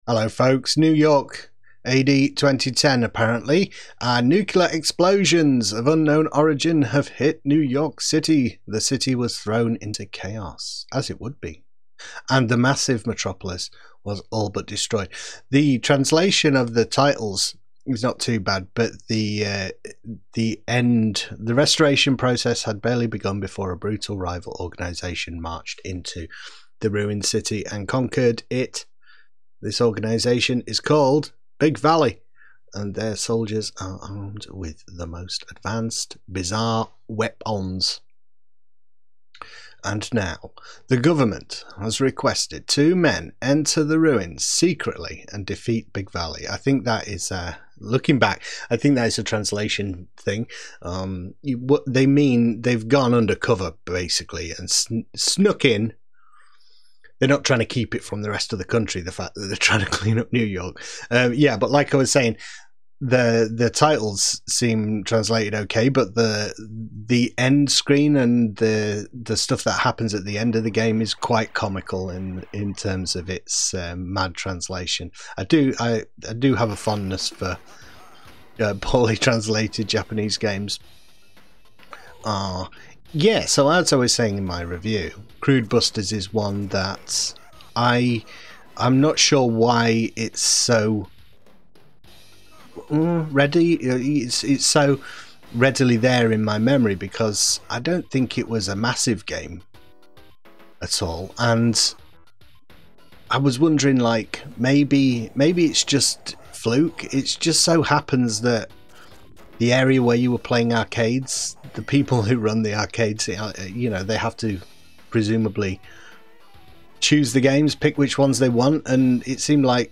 Hello folks, New York, AD 2010 apparently. Nuclear explosions of unknown origin have hit New York City. The city was thrown into chaos, as it would be. And the massive metropolis was all but destroyed. The translation of the titles is not too bad, but the restoration process had barely begun before a brutal rival organization marched into the ruined city and conquered it. This organization is called Big Valley, and their soldiers are armed with the most advanced, bizarre weapons. And now, the government has requested 2 men enter the ruins secretly and defeat Big Valley. I think that is, looking back, I think that is a translation thing. What they mean, they've gone undercover, basically, and snuck in. They're not trying to keep it from the rest of the country, the fact that they're trying to clean up New York. Yeah, but like I was saying, the titles seem translated okay, but the end screen and the stuff that happens at the end of the game is quite comical in terms of its mad translation. I do have a fondness for poorly translated Japanese games. Yeah, so as I was saying in my review, Crude Busters is one that I'm not sure why it's so ready. It's so readily there in my memory, because I don't think it was a massive game at all, and I was wondering, like, maybe it's just fluke. It just so happens that the area where you were playing arcades, the people who run the arcades, you know, they have to presumably choose the games, pick which ones they want, and it seemed like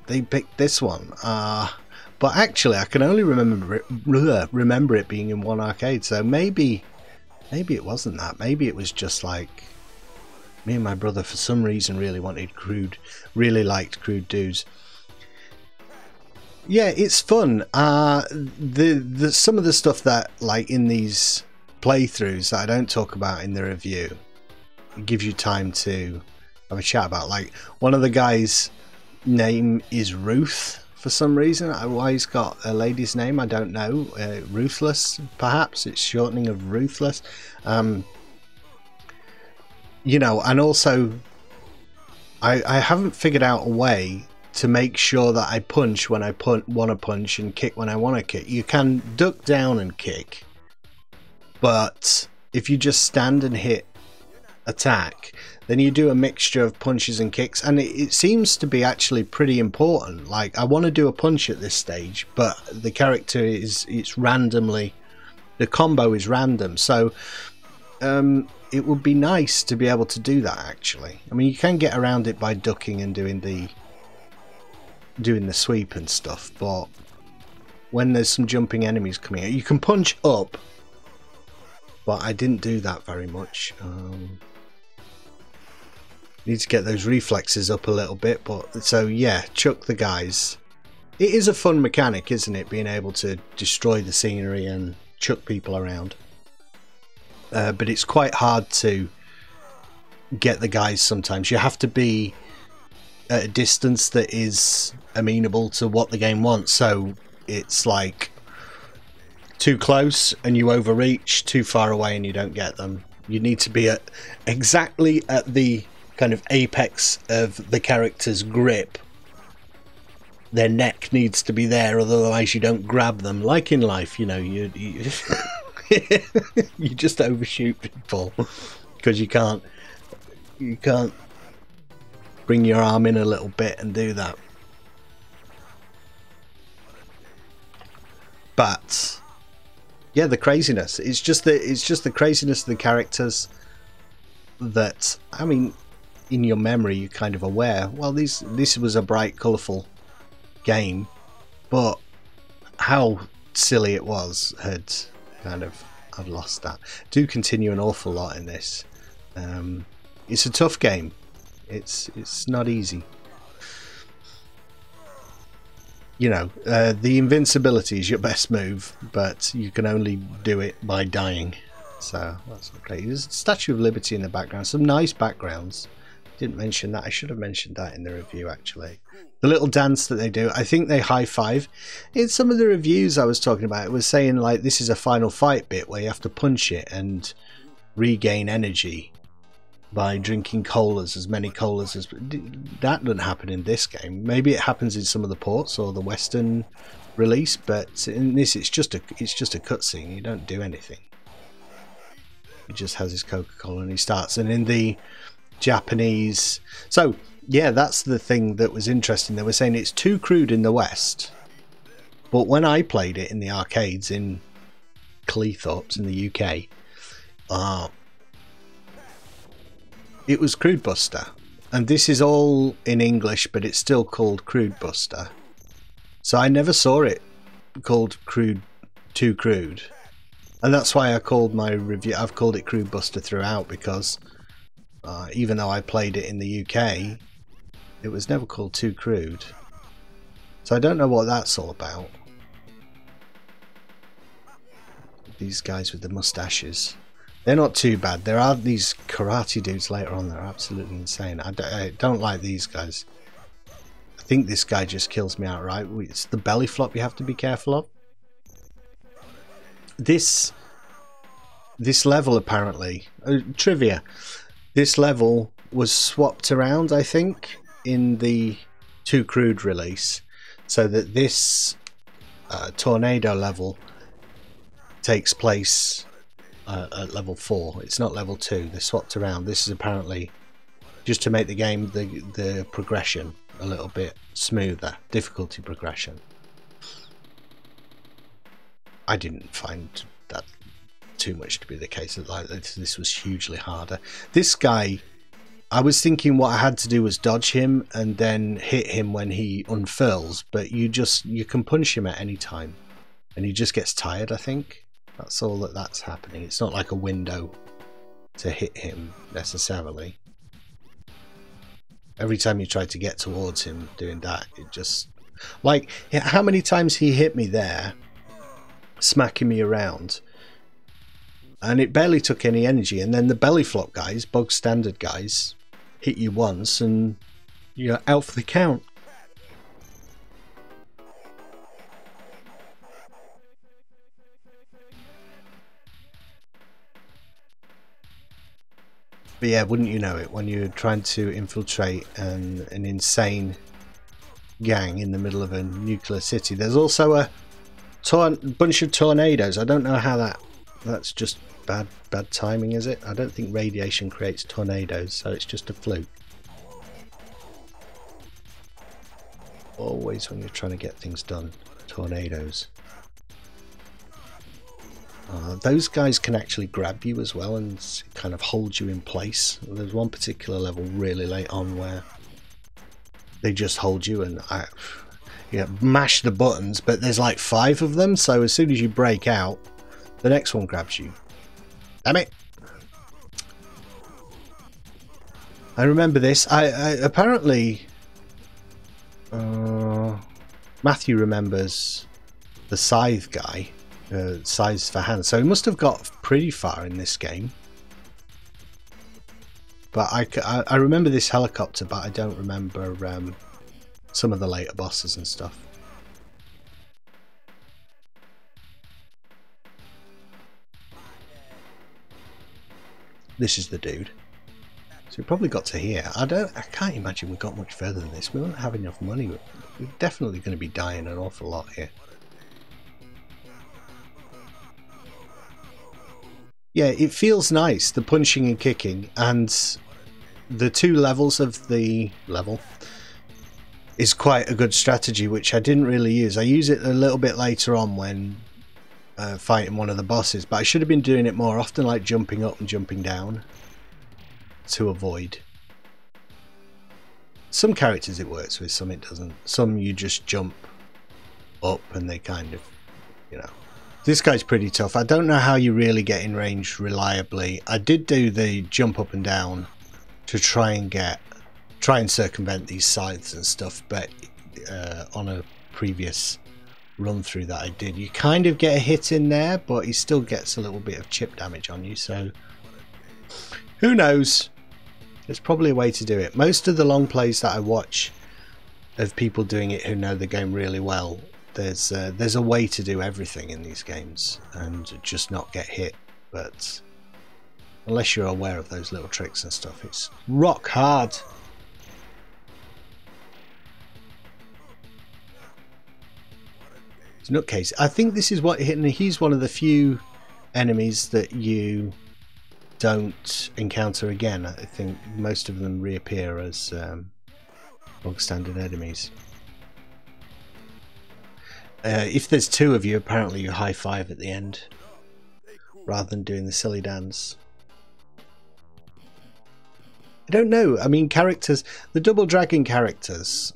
they picked this one. But actually, I can only remember it being in one arcade, so maybe it wasn't that. Maybe it was just like me and my brother, for some reason, really liked Crude Dudes. Yeah, it's fun. The some of the stuff that, like, in these playthroughs that I don't talk about in the review, it gives you time to have a chat about. Like, one of the guys' name is Ruth for some reason. Why he's got a lady's name, I don't know. Ruthless, perhaps it's shortening of Ruthless. You know, and also I haven't figured out a way to make sure that I punch when I want to punch and kick when I want to kick. You can duck down and kick, but if you just stand and hit attack, then you do a mixture of punches and kicks, and it seems to be actually pretty important. Like, I want to do a punch at this stage, but the character it's randomly, the combo is random, so it would be nice to be able to do that, actually. I mean, you can get around it by ducking and doing the sweep and stuff, but when there's some jumping enemies coming out, you can punch up, but I didn't do that very much. Need to get those reflexes up a little bit, but so yeah, chuck the guys. It is a fun mechanic, isn't it, being able to destroy the scenery and chuck people around, but it's quite hard to get the guys sometimes. You have to be at a distance that is amenable to what the game wants, so it's like too close and you overreach, too far away and you don't get them. You need to be exactly at the kind of apex of the character's grip. Their neck needs to be there, otherwise you don't grab them. Like in life, you know, you you just overshoot people because you can't bring your arm in a little bit and do that. But yeah, the craziness. It's just the craziness of the characters that, I mean, in your memory you're kind of aware, well, this was a bright, colourful game, but how silly it was I'd lost that. Do continue an awful lot in this. It's a tough game. It's not easy. You know, the invincibility is your best move, but you can only do it by dying. So that's great. There's a Statue of Liberty in the background. Some nice backgrounds. didn't mention that. I should have mentioned that in the review, actually. The little dance that they do, I think they high five. In some of the reviews I was talking about, it was saying like this is a final fight bit where you have to punch it and regain energy by drinking colas, as many colas as... That doesn't happen in this game. Maybe it happens in some of the ports or the Western release, but in this it's just a cutscene. You don't do anything. He just has his Coca-Cola and he starts. And in the Japanese... So, yeah, that's the thing that was interesting. They were saying it's Two Crude in the West, but when I played it in the arcades in Cleethorpes in the UK, it was Crude Buster. And this is all in English, but it's still called Crude Buster. So I never saw it called Two Crude. And that's why I called my review, I've called it Crude Buster throughout, because even though I played it in the UK, it was never called Two Crude. So I don't know what that's all about. These guys with the mustaches. They're not too bad. There are these karate dudes later on that are absolutely insane. I don't like these guys. I think this guy just kills me outright. It's the belly flop you have to be careful of. This level apparently, trivia, this level was swapped around, I think, in the Two Crude release, so that this tornado level takes place at level 4. It's not level 2. They're swapped around. This is apparently just to make the game, the progression a little bit smoother, difficulty progression. I didn't find that too much to be the case. Like this was hugely harder. This guy, I was thinking what I had to do was dodge him and then hit him when he unfurls, but you can punch him at any time and he just gets tired, I think. That's all that's happening. It's not like a window to hit him necessarily. Every time you try to get towards him doing that, it just... Like, how many times he hit me there, smacking me around, and it barely took any energy, and then the belly flop guys, bog standard guys, hit you once and you're out for the count. But yeah, wouldn't you know it, when you're trying to infiltrate an insane gang in the middle of a nuclear city. There's also a bunch of tornadoes. I don't know how that's just bad timing, is it? I don't think radiation creates tornadoes, so it's just a fluke. Always when you're trying to get things done, tornadoes. Those guys can actually grab you as well and kind of hold you in place. There's one particular level really late on where they just hold you and mash the buttons, but there's like 5 of them, so as soon as you break out, the next one grabs you. Damn it! I remember this. I apparently Matthew remembers the scythe guy. Size for hands, so he must have got pretty far in this game. But I remember this helicopter, but I don't remember some of the later bosses and stuff. This is the dude. So we probably got to here. I can't imagine we got much further than this. We won't have enough money. We're definitely going to be dying an awful lot here. Yeah, it feels nice, the punching and kicking, and the 2 levels of the level is quite a good strategy, which I didn't really use. I use it a little bit later on when fighting one of the bosses, but I should have been doing it more often, like jumping up and jumping down to avoid. Some characters it works with, some it doesn't. Some you just jump up and they kind of, you know. This guy's pretty tough. I don't know how you really get in range reliably. I did do the jump up and down to try and circumvent these scythes and stuff, but on a previous run through that I did, you kind of get a hit in there, but he still gets a little bit of chip damage on you, so who knows? There's probably a way to do it. Most of the long plays that I watch of people doing it who know the game really well, there's a way to do everything in these games and just not get hit. But unless you're aware of those little tricks and stuff, it's rock hard. It's nutcase. I think this is what he's one of the few enemies that you don't encounter again. I think most of them reappear as bog standard enemies. If there's two of you, apparently you high five at the end rather than doing the silly dance. I don't know. I mean, characters, the Double Dragon characters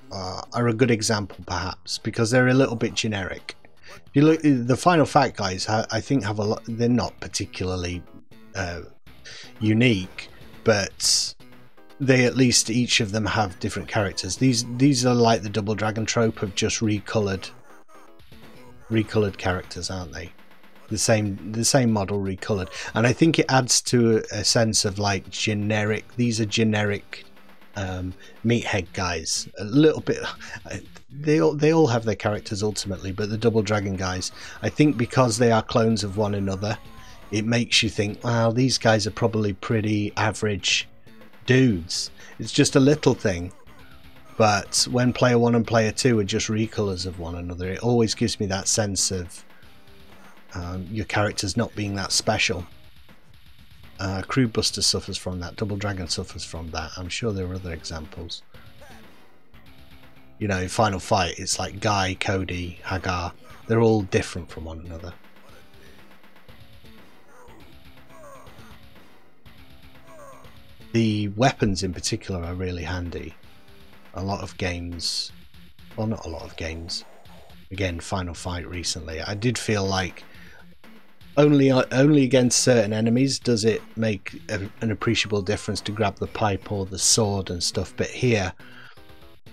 are a good example, perhaps, because they're a little bit generic. If you look, the Final Fight guys, I think have a lot. They're not particularly unique, but they at least each of them have different characters. These are like the Double Dragon trope of just recolored characters, aren't they? The same model recolored, and I think it adds to a sense of like generic. These are generic meathead guys. A little bit. They all have their characters ultimately, but the Double Dragon guys, I think, because they are clones of one another, it makes you think, wow, these guys are probably pretty average dudes. It's just a little thing, but when player 1 and player 2 are just recolors of one another, it always gives me that sense of your characters not being that special. Crude Buster suffers from that. Double Dragon suffers from that. I'm sure there are other examples. You know, in Final Fight, it's like Guy, Cody, Hagar. They're all different from one another. The weapons in particular are really handy. A lot of games, well, not a lot of games. Again, Final Fight recently, I did feel like only against certain enemies does it make an appreciable difference to grab the pipe or the sword and stuff. But here,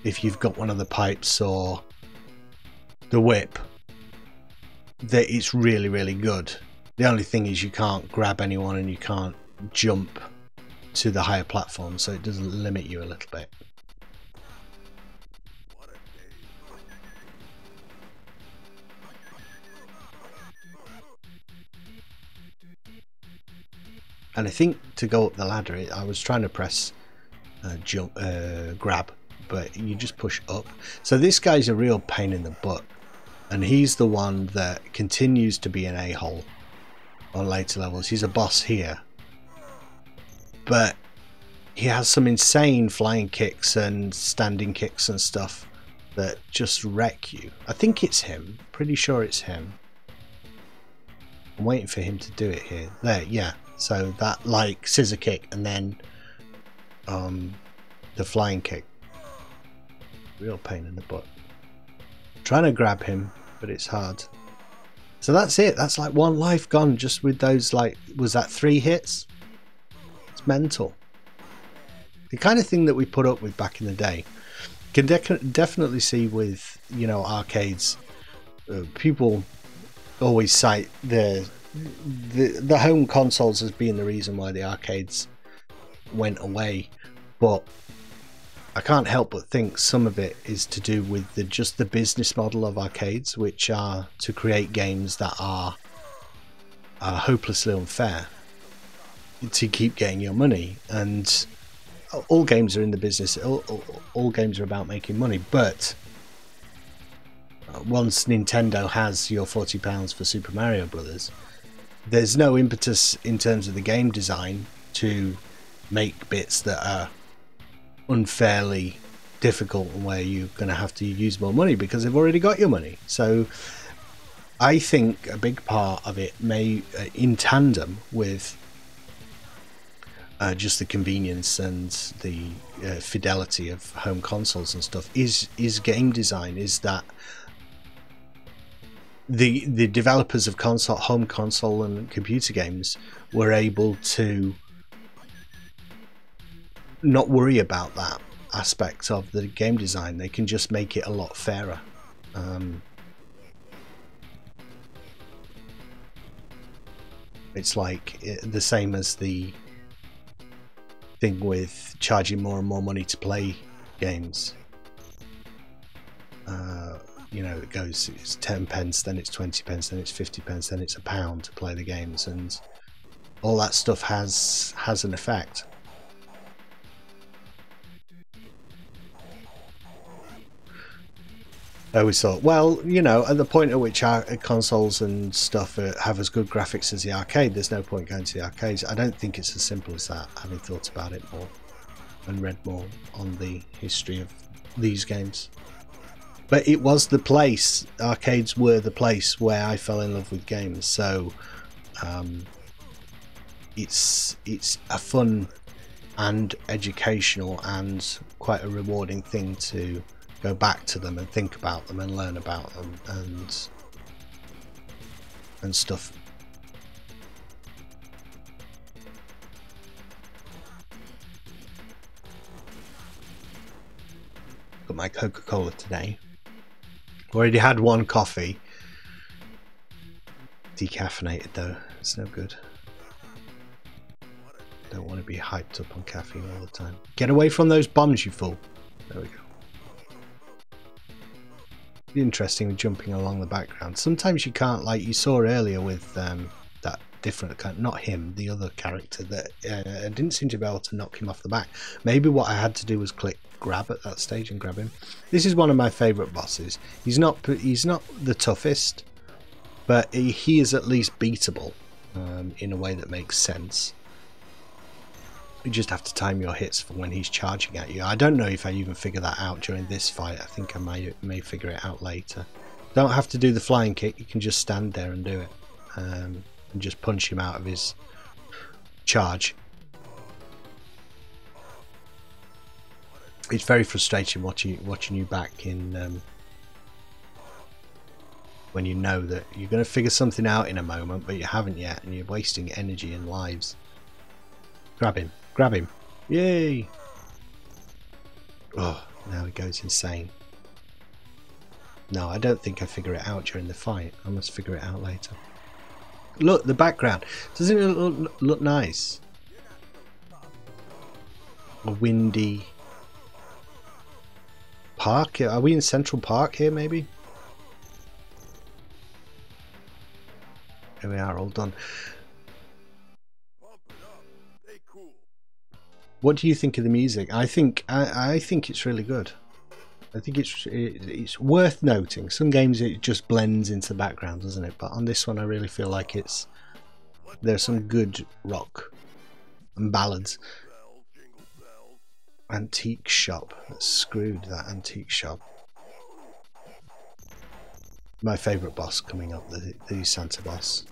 if you've got one of the pipes or the whip, that it's really, really good. The only thing is you can't grab anyone and you can't jump to the higher platform, so it does limit you a little bit. And I think to go up the ladder, I was trying to press grab, but you just push up. So this guy's a real pain in the butt, and he's the one that continues to be an a-hole on later levels. He's a boss here, but he has some insane flying kicks and standing kicks and stuff that just wreck you. I think it's him. Pretty sure it's him. I'm waiting for him to do it here. There, yeah. So that like scissor kick and then the flying kick. Real pain in the butt. Trying to grab him, but it's hard. So that's it. That's like one life gone just with those, like, was that 3 hits? It's mental. The kind of thing that we put up with back in the day. Can definitely see with, you know, arcades. People always cite the home consoles as being the reason why the arcades went away, but I can't help but think some of it is to do with just the business model of arcades, which are to create games that are hopelessly unfair to keep getting your money. And all games are in the business, all games are about making money, but once Nintendo has your £40 for Super Mario Brothers, there's no impetus in terms of the game design to make bits that are unfairly difficult and where you're going to have to use more money because they've already got your money. So I think a big part of it may, in tandem with just the convenience and the fidelity of home consoles and stuff, is game design, is that the developers of home console and computer games were able to not worry about that aspect of the game design. They can just make it a lot fairer. It's like the same as the thing with charging more and more money to play games. You know, it goes, it's 10 pence, then it's 20 pence, then it's 50 pence, then it's £1 to play the games, and all that stuff has an effect. I always thought, well, you know, at the point at which our consoles and stuff have as good graphics as the arcade, there's no point going to the arcades. I don't think it's as simple as that, having thought about it more and read more on the history of these games. But it was the place, arcades were the place where I fell in love with games, so it's a fun and educational and quite a rewarding thing to go back to them and think about them and learn about them and stuff. Got my Coca-Cola today. Already had one coffee. Decaffeinated though, it's no good. Don't want to be hyped up on caffeine all the time. Get away from those bombs, you fool. There we go. Interesting with jumping along the background. Sometimes you can't, like you saw earlier with that different kind, not him, the other character, that I didn't seem to be able to knock him off the back. Maybe what I had to do was click grab at that stage and grab him. This is one of my favourite bosses. He's not the toughest, but he is at least beatable in a way that makes sense. You just have to time your hits for when he's charging at you. I don't know if I even figure that out during this fight. I think I may figure it out later. Don't have to do the flying kick. You can just stand there and do it, and just punch him out of his charge. It's very frustrating watching you back in when you know that you're going to figure something out in a moment, but you haven't yet, and you're wasting energy and lives. Grab him. Grab him. Yay! Oh, now he goes insane. No, I don't think I figure it out during the fight. I must figure it out later. Look, the background. Doesn't it look nice? A windy park. Are we in Central Park here, maybe? Here we are, all done. What do you think of the music? I think it's really good. I think it's worth noting. Some games it just blends into the background, doesn't it? But on this one, I really feel like there's some good rock and ballads. Antique shop. That's Screwed, that antique shop. My favourite boss coming up, the Santa boss.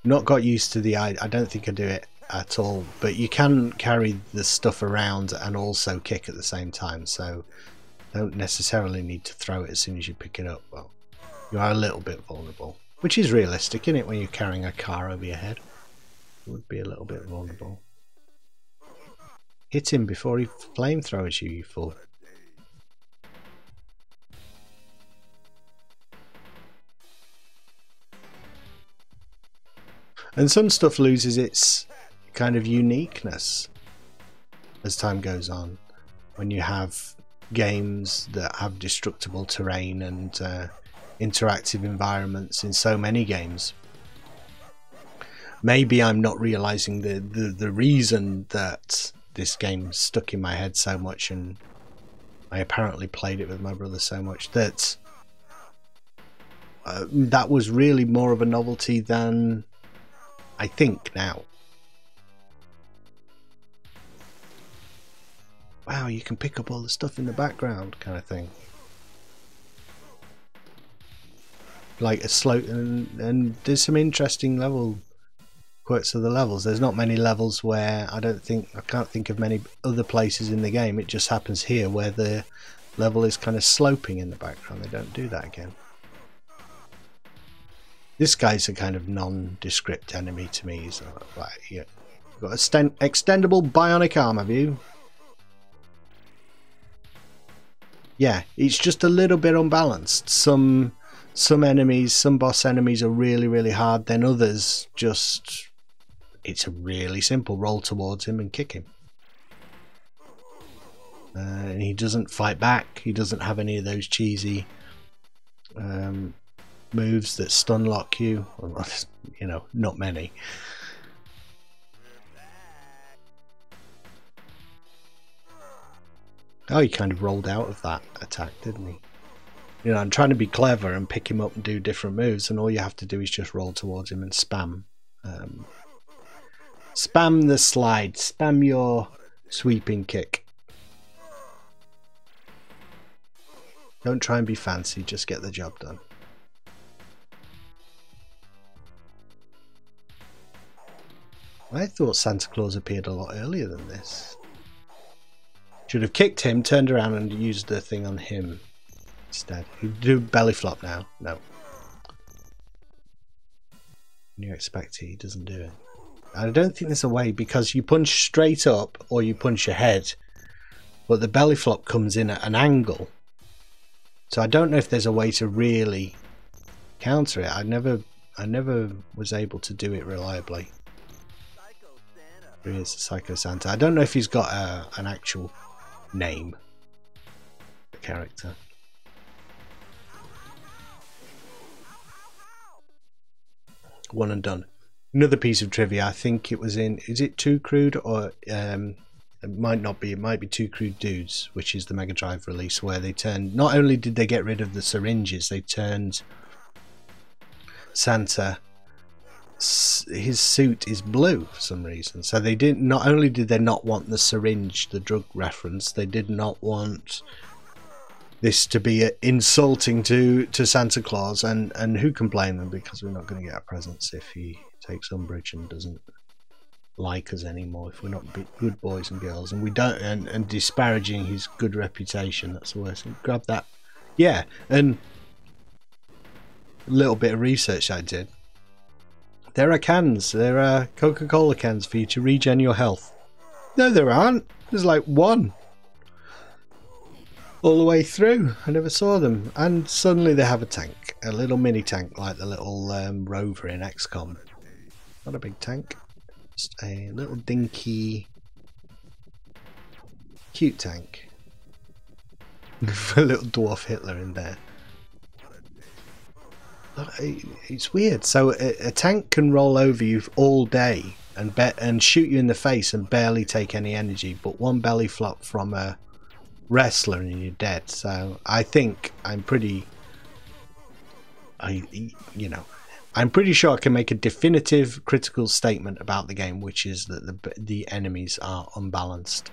Not got used to the I don't think I do it at all, but you can carry the stuff around and also kick at the same time, so don't necessarily need to throw it as soon as you pick it up. Well, you are a little bit vulnerable, which is realistic, isn't it, when you're carrying a car over your head? It would be a little bit vulnerable. Hit him before he flamethrowers you, you fool. And some stuff loses its kind of uniqueness as time goes on, when you have games that have destructible terrain and interactive environments in so many games. Maybe I'm not realizing the reason that this game stuck in my head so much, and I apparently played it with my brother so much, that that was really more of a novelty than I think now. Wow, you can pick up all the stuff in the background, kind of thing. Like a slow, and there's some interesting level quirks of the levels. There's not many levels where I can't think of many other places in the game. It just happens here where the level is kind of sloping in the background. They don't do that again. This guy's a kind of nondescript enemy to me. He's like, yeah, got a extendable bionic arm, have you? Yeah, it's just a little bit unbalanced. Some enemies, some boss enemies are really, really hard, then others just it's really simple. Roll towards him and kick him. And he doesn't fight back. He doesn't have any of those cheesy moves that stun lock you. Well, you know, not many. Oh, he kind of rolled out of that attack, didn't he? You know, I'm trying to be clever and pick him up and do different moves, and all you have to do is just roll towards him and spam. Spam the slide. Spam your sweeping kick. Don't try and be fancy, just get the job done. I thought Santa Claus appeared a lot earlier than this. Should have kicked him, turned around and used the thing on him instead. You do belly flop now. No. You expect he doesn't do it. I don't think there's a way, because you punch straight up or you punch ahead, but the belly flop comes in at an angle. So I don't know if there's a way to really counter it. I never was able to do it reliably. Here is Psycho Santa. I don't know if he's got an actual name, the character. One and done. Another piece of trivia, I think it was in, is it Two Crude, or it might not be, it might be Two Crude Dudes, which is the Mega Drive release, where they turned, not only did they get rid of the syringes, they turned Santa, his suit is blue for some reason. So they didn't, not only did they not want the syringe, the drug reference, they did not want this to be insulting to Santa Claus, and who can blame them, because we're not going to get our presents if he takes umbrage and doesn't like us anymore, if we're not good boys and girls, and we don't, and disparaging his good reputation. That's the worst thing. Grab that. Yeah, and a little bit of research I did. There are cans, there are Coca-Cola cans for you to regen your health. No, there aren't. There's like one all the way through. I never saw them. And suddenly they have a tank, a little mini tank, like the little rover in XCOM. Not a big tank, just a little dinky, cute tank. A little dwarf Hitler in there. It's weird. So a tank can roll over you all day and shoot you in the face and barely take any energy, but one belly flop from a wrestler and you're dead. So I think I'm pretty, I'm pretty sure I can make a definitive critical statement about the game, which is that the enemies are unbalanced.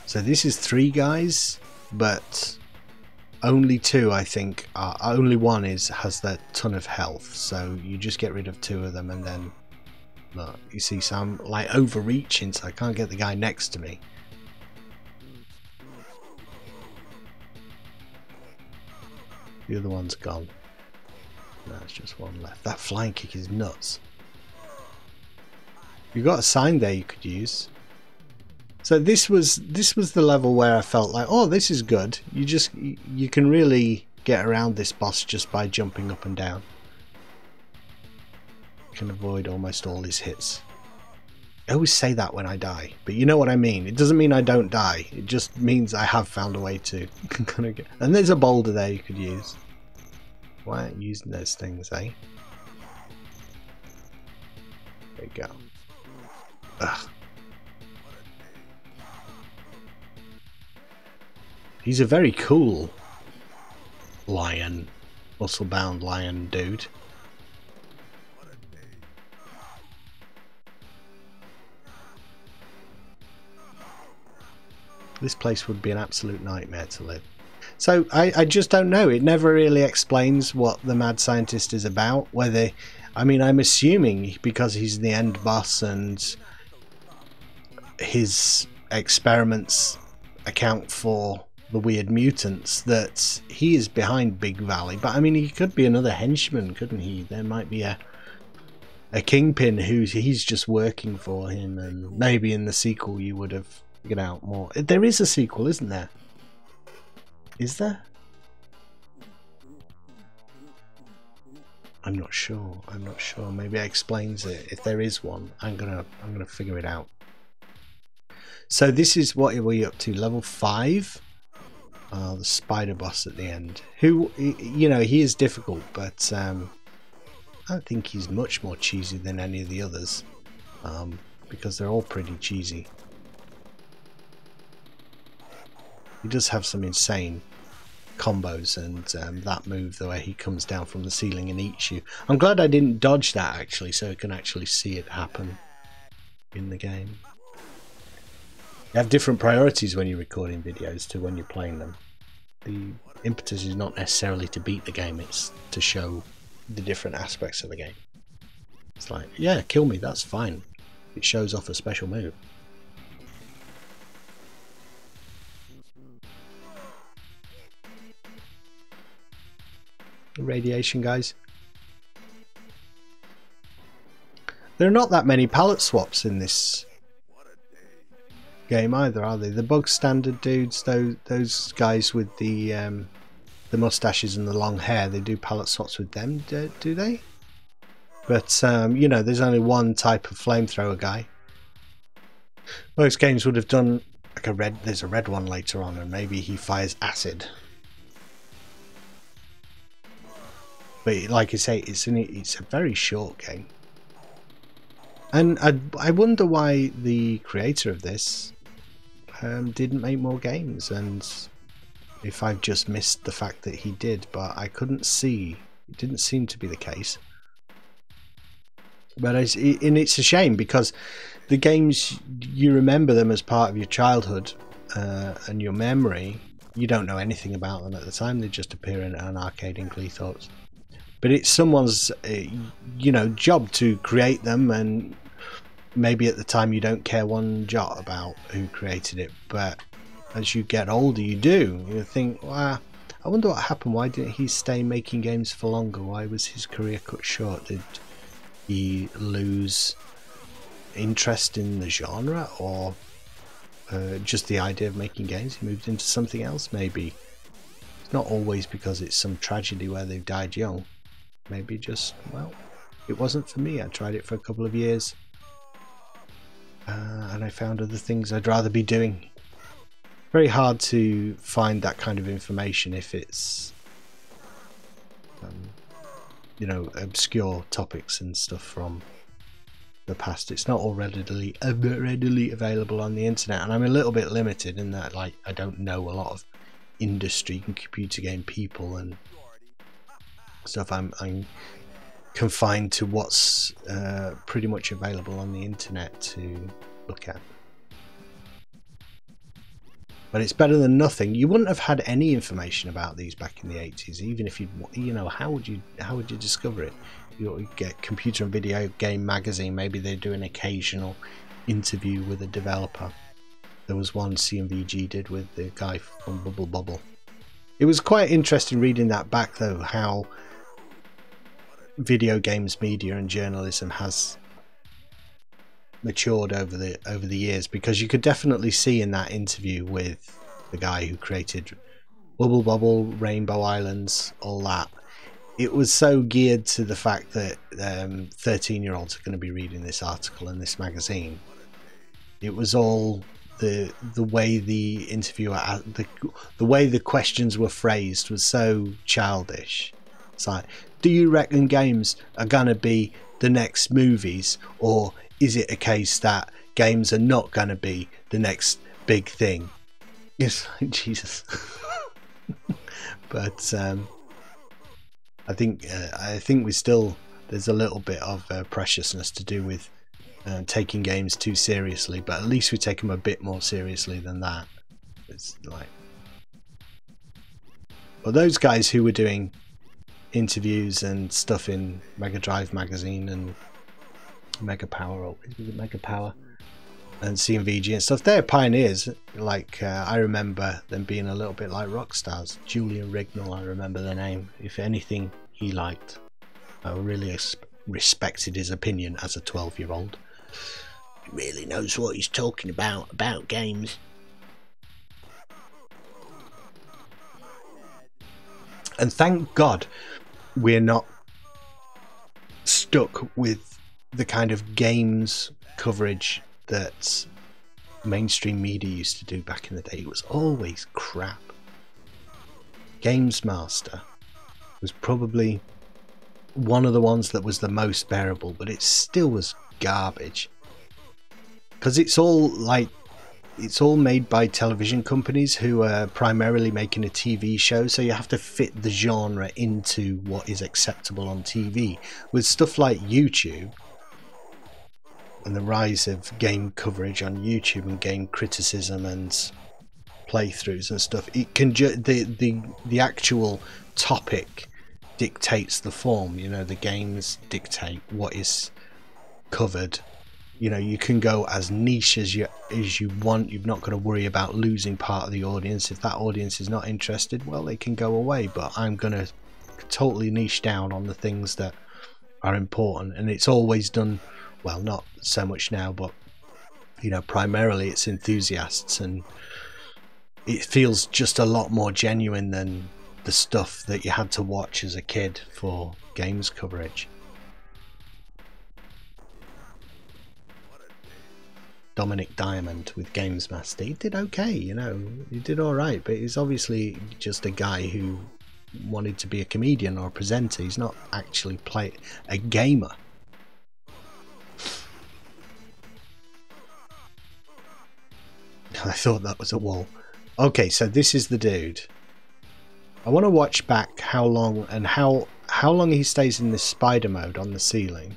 So this is 3 guys, but only 2, I think, only one has that ton of health. So you just get rid of 2 of them, and then look, you see, so I'm like overreaching, so I can't get the guy next to me. The other one's gone. No, it's just one left. That flying kick is nuts. You've got a sign there you could use. So this was the level where I felt like, oh, this is good. You can really get around this boss just by jumping up and down. You can avoid almost all his hits. I always say that when I die, but you know what I mean. It doesn't mean I don't die. It just means I have found a way to kind of get. And there's a boulder there you could use. Why aren't you using those things, eh? There you go. Ugh. He's a very cool lion, muscle-bound lion dude. This place would be an absolute nightmare to live. So I just don't know. It never really explains what the mad scientist is about. Whether, I mean, I'm assuming because he's the end boss and his experiments account for the weird mutants, that he is behind Big Valley. But I mean, he could be another henchman, couldn't he? There might be a kingpin he's just working for him, and maybe in the sequel you would have figured out more. There is a sequel, isn't there? Is there? I'm not sure. Maybe it explains it. If there is one, I'm gonna figure it out. So this is what we're up to, level 5. The spider boss at the end. Who, you know, he is difficult, but I don't think he's much more cheesy than any of the others, because they're all pretty cheesy. He does have some insane combos, and that move, the way he comes down from the ceiling and eats you. I'm glad I didn't dodge that, actually, so I can actually see it happen in the game. You have different priorities when you're recording videos to when you're playing them. The impetus is not necessarily to beat the game, it's to show the different aspects of the game. It's like, yeah, kill me, that's fine. It shows off a special move. Radiation, guys. There are not that many palette swaps in this game either, are they? The bug standard dudes, those guys with the mustaches and the long hair, they do palette swaps with them, do they? But you know, there's only one type of flamethrower guy. Most games would have done like a red. There's a red one later on, and maybe he fires acid. But like I say, it's a very short game, and I wonder why the creator of this didn't make more games, and if I've just missed the fact that he did, but I couldn't see. It didn't seem to be the case. But it's a shame, because the games, you remember them as part of your childhood and your memory. You don't know anything about them at the time. They just appear in an arcade in Cleethorpes. But it's someone's, you know, job to create them, and maybe at the time you don't care one jot about who created it. But as you get older, you do. You think, wow, I wonder what happened. Why didn't he stay making games for longer? Why was his career cut short? Did he lose interest in the genre, or just the idea of making games? He moved into something else, maybe. It's not always because it's some tragedy where they've died young. Maybe just, well, it wasn't for me. I tried it for a couple of years and I found other things I'd rather be doing. Very hard to find that kind of information if it's you know, obscure topics and stuff from the past. It's not all readily available on the internet, and I'm a little bit limited in that, like, I don't know a lot of industry and computer game people and stuff. I'm confined to what's pretty much available on the internet to look at. But it's better than nothing. You wouldn't have had any information about these back in the 80s, even if you know, how would you discover it? You get Computer and Video Game Magazine. Maybe they do an occasional interview with a developer. There was one CMVG did with the guy from Bubble Bobble. It was quite interesting reading that back, though, how video games media and journalism has matured over the years, because you could definitely see in that interview with the guy who created Wubble Bobble, Rainbow Islands, all that, it was so geared to the fact that 13-year-olds are going to be reading this article in this magazine. It was all the way the interviewer, the way the questions were phrased was so childish. It's like, do you reckon games are going to be the next movies, or is it a case that games are not going to be the next big thing? It's like, Jesus. But I think we still, there's a little bit of preciousness to do with taking games too seriously, but at least we take them a bit more seriously than that. It's like, well, those guys who were doing interviews and stuff in Mega Drive magazine and Mega Power, or is it Mega Power, and CMVG and stuff, they're pioneers. Like I remember them being a little bit like rock stars. Julian Rignall, I remember the name. If anything he liked, I really respected his opinion as a 12-year-old. He really knows what he's talking about games. And thank God we're not stuck with the kind of games coverage that mainstream media used to do back in the day. It was always crap. Games Master was probably one of the ones that was the most bearable, but it still was garbage. Because it's all made by television companies who are primarily making a TV show, so you have to fit the genre into what is acceptable on TV. With stuff like YouTube and the rise of game coverage on YouTube and game criticism and playthroughs and stuff, it can the actual topic dictates the form. You know, the games dictate what is covered. You know, you can go as niche as you want. You've not got to worry about losing part of the audience. If that audience is not interested, well, they can go away. But I'm going to totally niche down on the things that are important, and it's always done well. Not so much now, but you know, primarily it's enthusiasts, and it feels just a lot more genuine than the stuff that you had to watch as a kid for games coverage. Dominic Diamond with Games Master, he did okay, you know, he did alright, but he's obviously just a guy who wanted to be a comedian or a presenter. He's not actually a gamer. I thought that was a wall. Okay, so this is the dude. I want to watch back how long and how long he stays in this spider mode on the ceiling,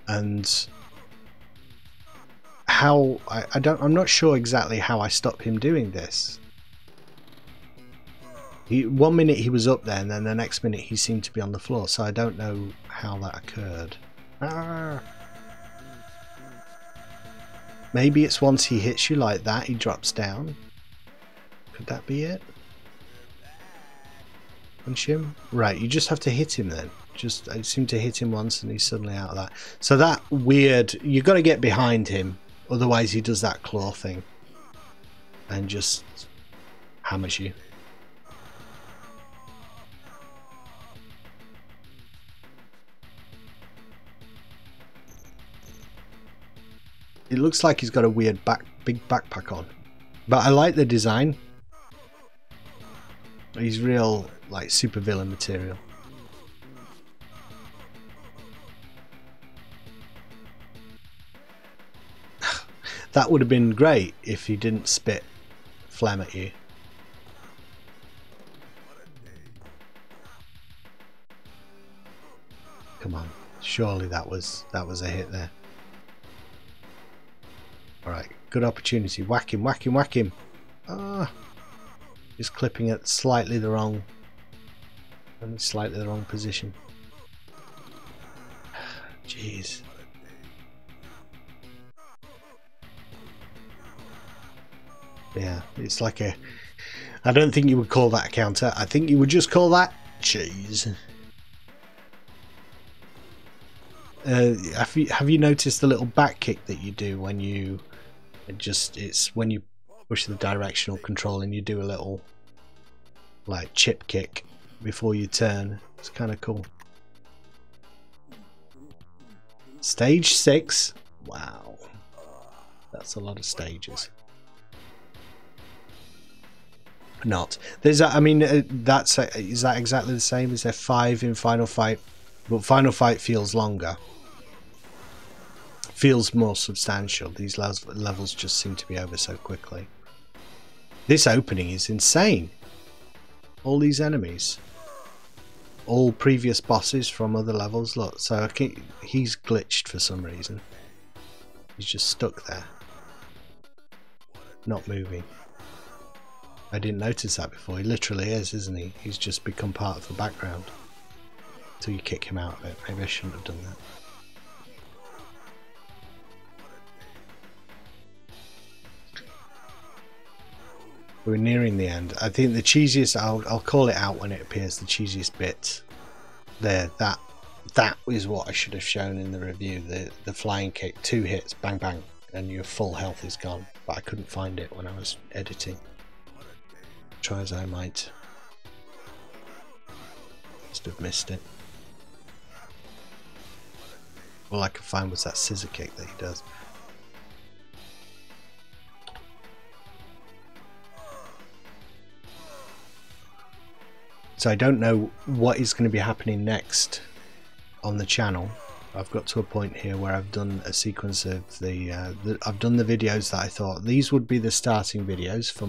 and how I'm not sure exactly how I stop him doing this. One minute he was up there, and then the next minute he seemed to be on the floor, so I don't know how that occurred. Maybe it's once he hits you like that, he drops down. Could that be it? Punch him? Right, you just have to hit him then. I seem to hit him once and he's suddenly out of that. So that weird, you've got to get behind him, otherwise he does that claw thing and just hammers you. It looks like he's got a weird big backpack on, but I like the design. He's real like supervillain material. That would have been great if he didn't spit phlegm at you. Come on, surely that was a hit there. Alright, good opportunity. Whack him, whack him, whack him. Ah, just clipping it slightly the wrong position. Jeez. Yeah, it's like a... I don't think you would call that a counter. I think you would just call that cheese. Have you noticed the little back kick that you do when you... It's when you push the directional control and you do a little like chip kick before you turn. It's kind of cool. Stage 6. Wow, that's a lot of stages. Not there's I mean is that exactly the same? Is there 5 in Final Fight? But Final Fight feels longer, feels more substantial. These levels just seem to be over so quickly. This opening is insane. All these enemies, all previous bosses from other levels. Look, so he's glitched for some reason. He's just stuck there, not moving. I didn't notice that before. He literally is, isn't he? He's just become part of the background until you kick him out of it. Maybe I shouldn't have done that. We're nearing the end. I think the cheesiest, I'll call it out when it appears, the cheesiest bit there, that is what I should have shown in the review. The flying kick, 2 hits, bang bang, and your full health is gone. But I couldn't find it when I was editing. Try as I might. Must have missed it. All I could find was that scissor kick that he does. So I don't know what is going to be happening next on the channel. I've got to a point here where I've done a sequence of I've done the videos that I thought these would be the starting videos for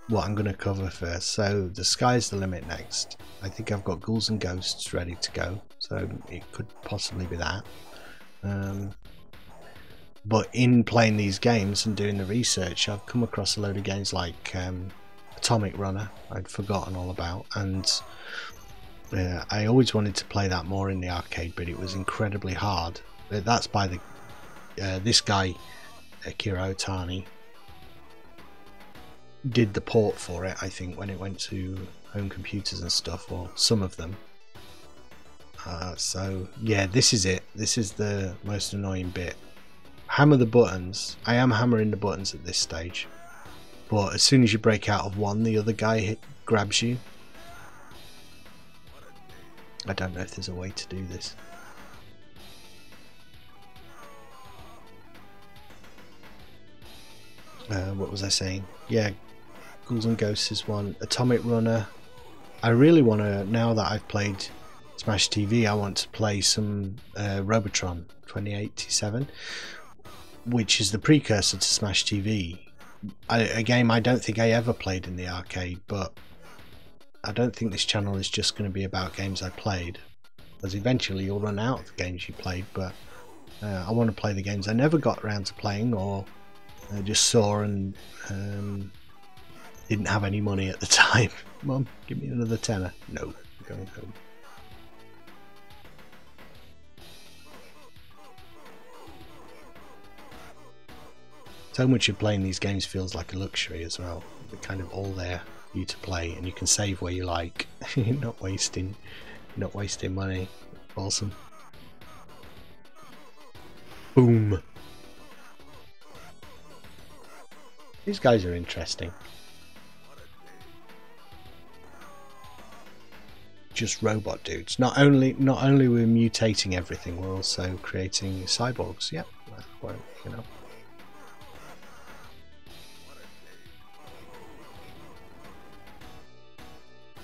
what I'm going to cover first. So the sky's the limit next. I think I've got Ghouls and Ghosts ready to go, so it could possibly be that. But in playing these games and doing the research, I've come across a load of games like Atomic Runner I'd forgotten all about, and I always wanted to play that more in the arcade, but it was incredibly hard. That's by this guy Akira Otani did the port for it, I think, when it went to home computers and stuff, or some of them. So yeah, this is it. This is the most annoying bit. Hammer the buttons. I am hammering the buttons at this stage, but as soon as you break out of one, the other guy grabs you. I don't know if there's a way to do this. What was I saying? Yeah, Ghouls and Ghosts is one. Atomic Runner. I really want to, now that I've played Smash TV, I want to play some Robotron 2087, which is the precursor to Smash TV. A game I don't think I ever played in the arcade, but I don't think this channel is just going to be about games I played, because eventually you'll run out of the games you played, but I want to play the games I never got around to playing, or just saw and didn't have any money at the time. Mum, give me another tenner. No, I'm going home. So much of playing these games feels like a luxury as well. They're kind of all there for you to play, and you can save where you like. You're not wasting money. Awesome. Boom. These guys are interesting. Just robot dudes. Not only we're mutating everything, we're also creating cyborgs. Yep. Well, you know.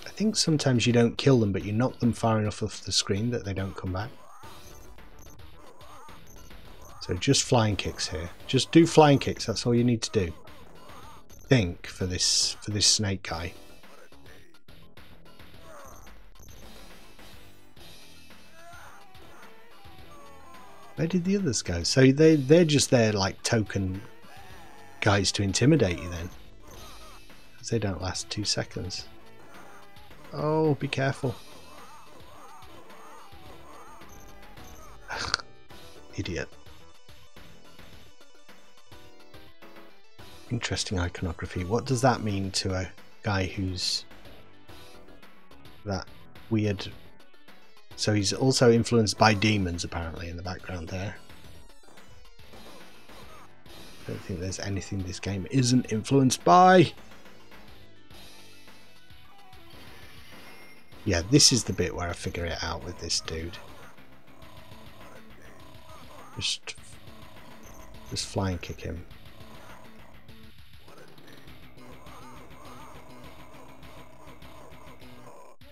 I think sometimes you don't kill them, but you knock them far enough off the screen that they don't come back. So just flying kicks here. Just do flying kicks. That's all you need to do. Think for this snake guy. Where did the others go? So they're just there like token guys to intimidate you then, because they don't last 2 seconds. Oh, be careful. Idiot. Interesting iconography. What does that mean to a guy who's that weird? So he's also influenced by demons apparently in the background there. I don't think there's anything this game isn't influenced by. Yeah, this is the bit where I figure it out with this dude. Just flying kick him.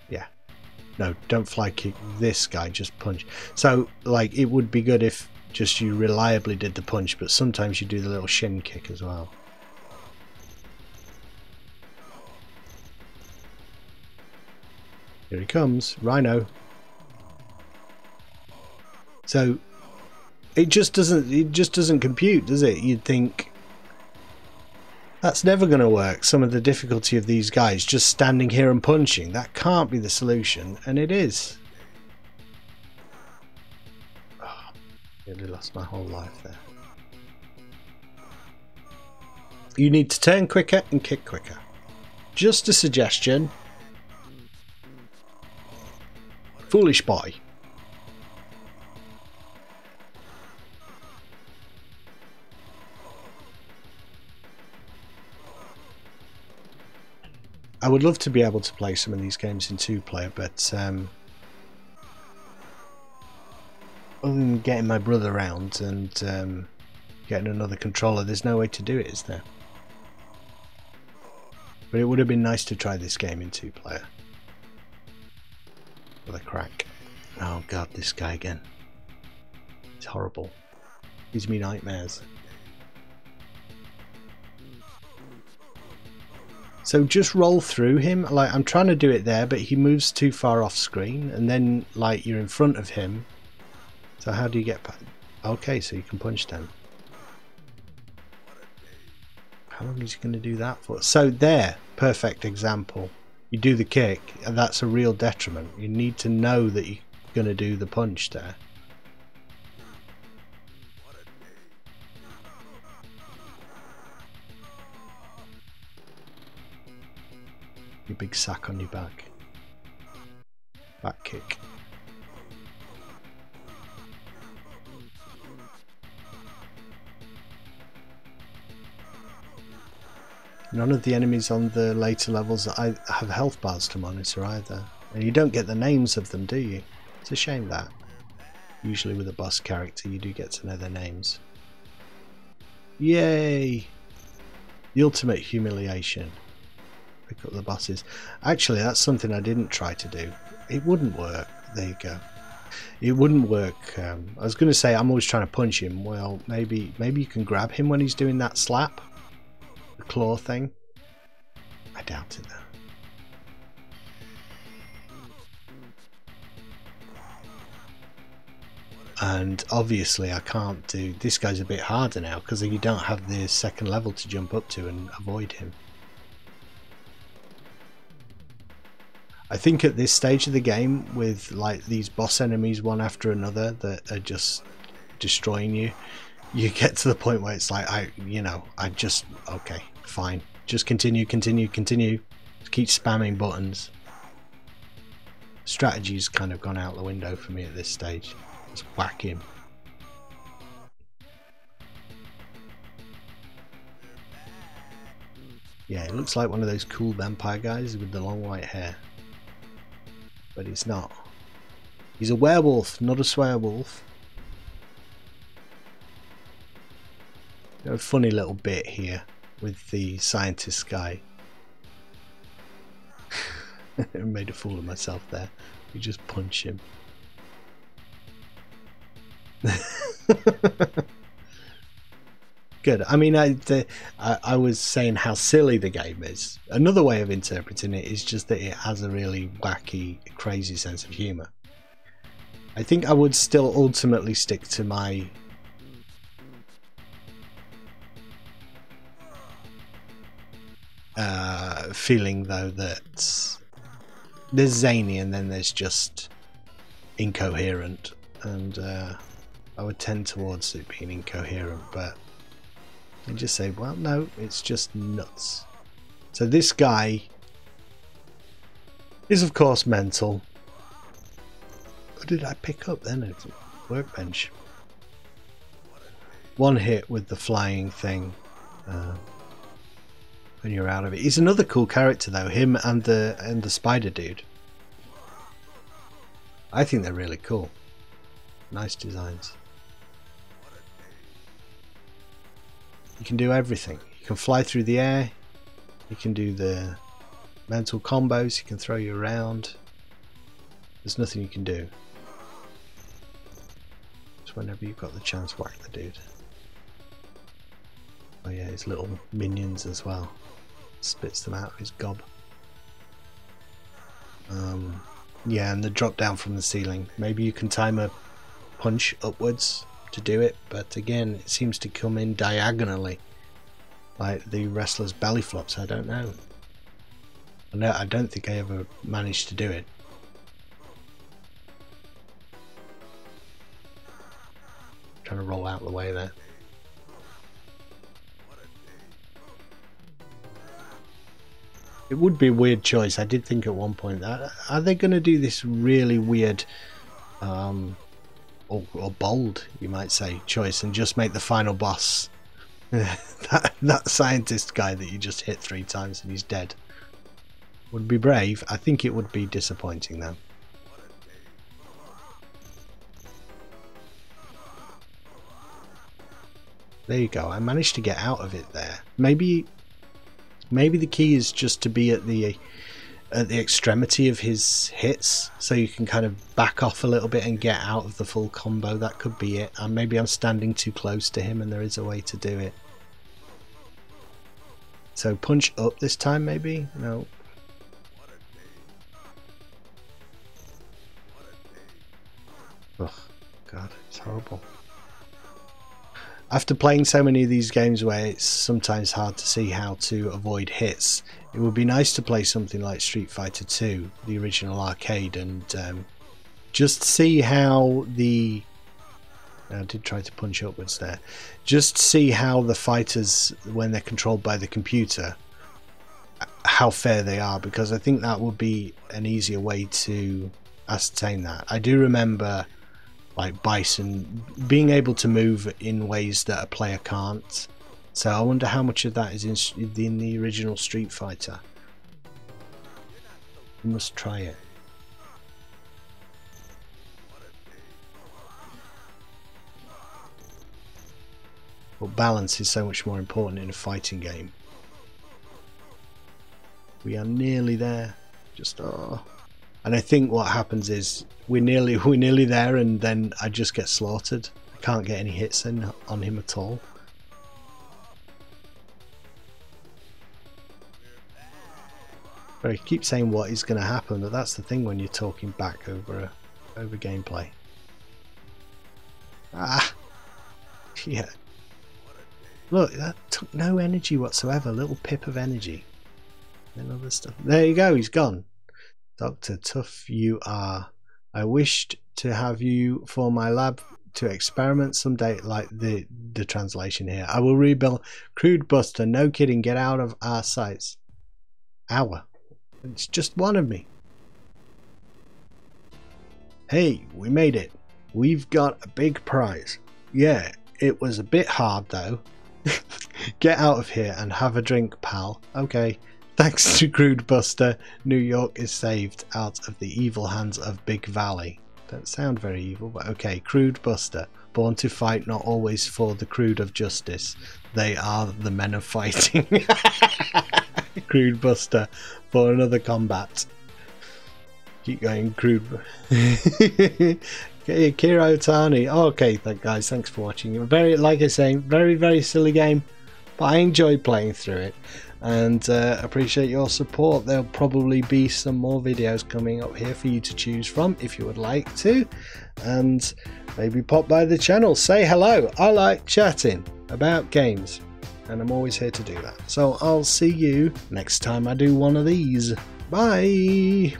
Yeah. No, don't fly kick this guy, just punch. So, like, it would be good if just you reliably did the punch, but sometimes you do the little shin kick as well. Here he comes, Rhino. So it just doesn't compute, does it? You'd think that's never going to work. Some of the difficulty of these guys just standing here and punching, that can't be the solution, and it is. Oh, nearly lost my whole life there. You need to turn quicker and kick quicker. Just a suggestion. Foolish boy. I would love to be able to play some of these games in 2-player, but other than getting my brother around and getting another controller, there's no way to do it, is there? But it would have been nice to try this game in 2-player. With a crack. Oh god, this guy again. It's horrible. Gives me nightmares. So just roll through him. Like, I'm trying to do it there, but he moves too far off screen, and then like you're in front of him. So how do you get back? Okay, so you can punch them. How long is he going to do that for? So there, perfect example. You do the kick, and that's a real detriment. You need to know that you're going to do the punch there. Your big sack on your back. Back kick. None of the enemies on the later levels I have health bars to monitor either. And you don't get the names of them, do you? It's a shame that. Usually with a boss character you do get to know their names. Yay! The ultimate humiliation. Pick up the bosses. Actually, that's something I didn't try to do. It wouldn't work. There you go. It wouldn't work. I was going to say I'm always trying to punch him. Well, maybe you can grab him when he's doing that slap. The claw thing. I doubt it though. And obviously I can't do... This guy's a bit harder now because you don't have the second level to jump up to and avoid him. I think at this stage of the game, with like these boss enemies one after another that are just destroying you, you get to the point where it's like, okay, fine, just continue. Just keep spamming buttons. Strategy's kind of gone out the window for me at this stage. Just whack him. Yeah, it looks like one of those cool vampire guys with the long white hair. But he's not. He's a werewolf, not a swearwolf. A funny little bit here with the scientist guy. I made a fool of myself there. You just punch him. Good. I mean, I was saying how silly the game is. Another way of interpreting it is just that it has a really wacky, crazy sense of humour. I think I would still ultimately stick to my feeling, though, that there's zany and then there's just incoherent, and I would tend towards it being incoherent, but I just say, well, no, it's just nuts. So this guy is, of course, mental. What did I pick up then? It's a workbench. One hit with the flying thing, when you're out of it. He's another cool character, though. Him and the spider dude. I think they're really cool. Nice designs. You can do everything. You can fly through the air. You can do the mental combos. You can throw you around. There's nothing you can do. Just whenever you've got the chance, whack the dude. Oh yeah, his little minions as well. Spits them out of his gob. Yeah, and the drop down from the ceiling. Maybe you can time a punch upwards to do it, but again, it seems to come in diagonally, like the wrestler's belly flops. I don't know. I don't think I ever managed to do it. Trying to roll out the way there. It would be a weird choice. I did think at one point that are they going to do this really weird or bold, you might say, choice and just make the final boss that scientist guy that you just hit 3 times and he's dead. Would be brave. I think it would be disappointing though. There you go. I managed to get out of it there. Maybe the key is just to be at the extremity of his hits, so you can kind of back off a little bit and get out of the full combo. That could be it. And maybe I'm standing too close to him and there is a way to do it. So punch up this time, maybe? No. Ugh, God, it's horrible. After playing so many of these games where it's sometimes hard to see how to avoid hits, it would be nice to play something like Street Fighter 2, the original arcade, and just see how the... I did try to punch upwards there. Just see how the fighters, when they're controlled by the computer, how fair they are, because I think that would be an easier way to ascertain that. I do remember like Bison being able to move in ways that a player can't, so I wonder how much of that is in the original Street Fighter. We must try it. But balance is so much more important in a fighting game. We are nearly there. Just and I think what happens is we're nearly there, and then I just get slaughtered. I can't get any hits in on him at all. But I keep saying what is going to happen, but that's the thing when you're talking back over gameplay. Ah, yeah. Look, that took no energy whatsoever. A little pip of energy. And other stuff. There you go. He's gone. Dr. Tough you are. I wished to have you for my lab to experiment someday, like the translation here. I will rebuild Crude Buster. No kidding. Get out of our sights. Our. It's just one of me. Hey, we made it. We've got a big prize. Yeah, it was a bit hard though. Get out of here and have a drink, pal. Okay. Thanks to Crude Buster, New York is saved out of the evil hands of Big Valley. Don't sound very evil, but okay. Crude Buster, born to fight, not always for the crude of justice. They are the men of fighting. Crude Buster for another combat. Keep going, Crude. Okay, Kira Otani. Oh, okay, guys, thanks for watching. Very, like I say, very silly game, but I enjoyed playing through it. And appreciate your support. There'll probably be some more videos coming up here for you to choose from if you would like to, and maybe pop by the channel, say hello. I like chatting about games and I'm always here to do that. So I'll see you next time I do one of these. Bye.